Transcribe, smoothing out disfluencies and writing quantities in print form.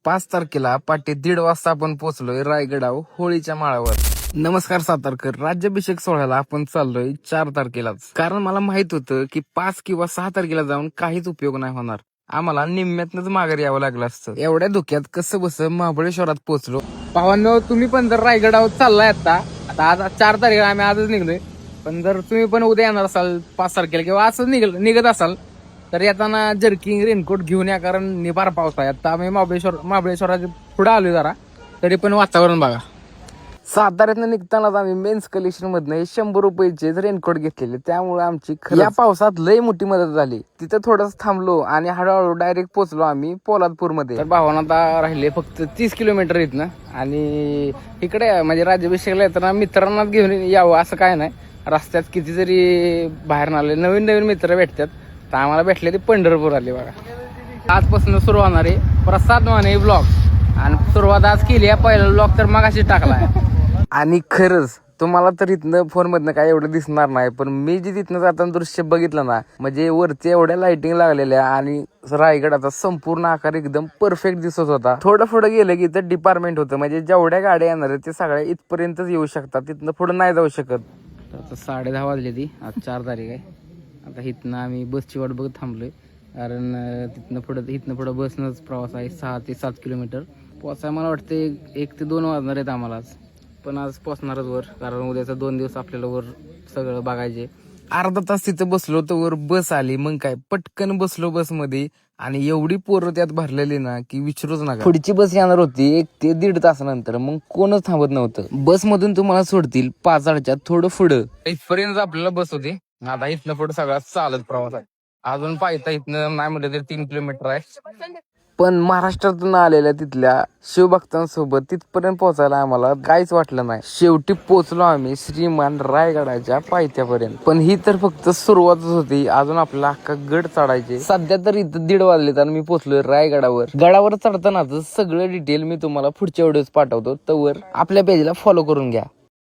5 तारखेला पाटे 1:30 वाजता आपण पोहोचलोय रायगडावर होळीच्या माळावर. नमस्कार सातारकर, राज्याभिषेक सोहळ्याला आपण चाललोय 4 तारखेलाच. कारण मला माहित होतं की 5 किंवा 6 तारखेला जाऊन काहीच उपयोग नाही होणार. आम्हाला निम्म्यातनच माघारी यावं लागलं असतं. एवढ्या धुक्यात कसं बस महाबळेश्वरात पोहोचलो. पावांनो, तुम्ही पण जर रायगडावर चाललाय आता आज 4 तारखेला आम्ही आजच निघलोय, पण जर तुम्ही पण उद्या येणार असाल 5 तारखेला किंवा असं निघत असाल तर येताना जर्किंग रेनकोट घेऊन या, कारण निबार पाऊस आहे. आता आम्ही महाबळेश्वराच्या पुढे आलोय जरा, तरी पण वातावरण बघा. साताऱ्यातनं निघतानाच आम्ही मेन्स कलेक्शन मधनं 100 रुपयाचे रेनकोट घेतलेले, त्यामुळे आमची या पावसात लई मोठी मदत झाली. तिथं थोडंच थांबलो आणि हळूहळू डायरेक्ट पोहोचलो आम्ही पोलादपूरमध्ये. तर भावांना आता राहिले फक्त 30 किलोमीटर इथनं, आणि इकडे म्हणजे राज्याभिषेकला येताना मित्रांना घेऊन यावं असं काय नाही. रस्त्यात किती जरी बाहेर आले नवीन मित्र भेटतात, तर आम्हाला भेटले ते पंढरपूर आले बघा. आजपासून सुरू होणार आहे प्रसाद माने ब्लॉग, आणि सुरुवात आज केली आहे. पहिला ब्लॉग तर मगाशी टाकलाय. आणि खरंच तुम्हाला तर इथनं फोन मधनं काय एवढं दिसणार नाही, पण मी जे तिथनं जाताना दृश्य बघितलं ना, म्हणजे वरती एवढ्या लाइटिंग लागलेल्या आणि रायगडाचा संपूर्ण आकार एकदम परफेक्ट दिसत होता. थोडं पुढे गेलं की इथं डिपार्टमेंट होतं, म्हणजे जेवढ्या गाड्या येणार आहेत ते सगळ्या इथपर्यंतच येऊ शकतात, तिथनं पुढे नाही जाऊ शकत. तर आता 10:30 वाजले ती, आज 4 तारीख आहे. आता इथनं आम्ही बसची वाट बघत थांबलोय, कारण इथनं पुढं बसनंच प्रवास आहे. 6 ते 7 किलोमीटर पोचाय मला वाटते 1 ते 2 वाजणार आहेत आम्हाला आज. पण आज पोचणारच वर, कारण उद्याचा 2 दिवस आपल्याला वर सगळं बघायचे. अर्धा तास तिथं बसलो तर वर बस आली. मग काय पटकन बसलो बसमध्ये, आणि एवढी पोरं त्यात भरलेली ना की विचारूच नका. पुढची बस येणार होती 1 ते 1.5 तासानंतर, मग कोणच थांबत नव्हतं. बस मधून तुम्हाला सोडतील 5:30च्या थोडं पुढं. इथपर्यंत आपल्याला बस होती. आता इथनं पुढे सगळा चालत प्रवास आहे. अजून पाहिजे इथनं नाही म्हटलं तर 3 किलोमीटर आहे. पण महाराष्ट्रातून आलेल्या तिथल्या शिवभक्तांसोबत तिथपर्यंत पोहोचायला आम्हाला काहीच वाटलं नाही. शेवटी पोहोचलो आम्ही श्रीमान रायगडाच्या पायथ्यापर्यंत. पण ही तर फक्त सुरुवातच होती, अजून आपल्याला अख्खा गड चढायचे. सध्या तर इथं 1:30 वाजले आणि मी पोहोचलोय रायगडावर. गडावर चढतानाच सगळं डिटेल मी तुम्हाला पुढच्या व्हिडिओज पाठवतो, तर आपल्या पेजला फॉलो करून घ्या.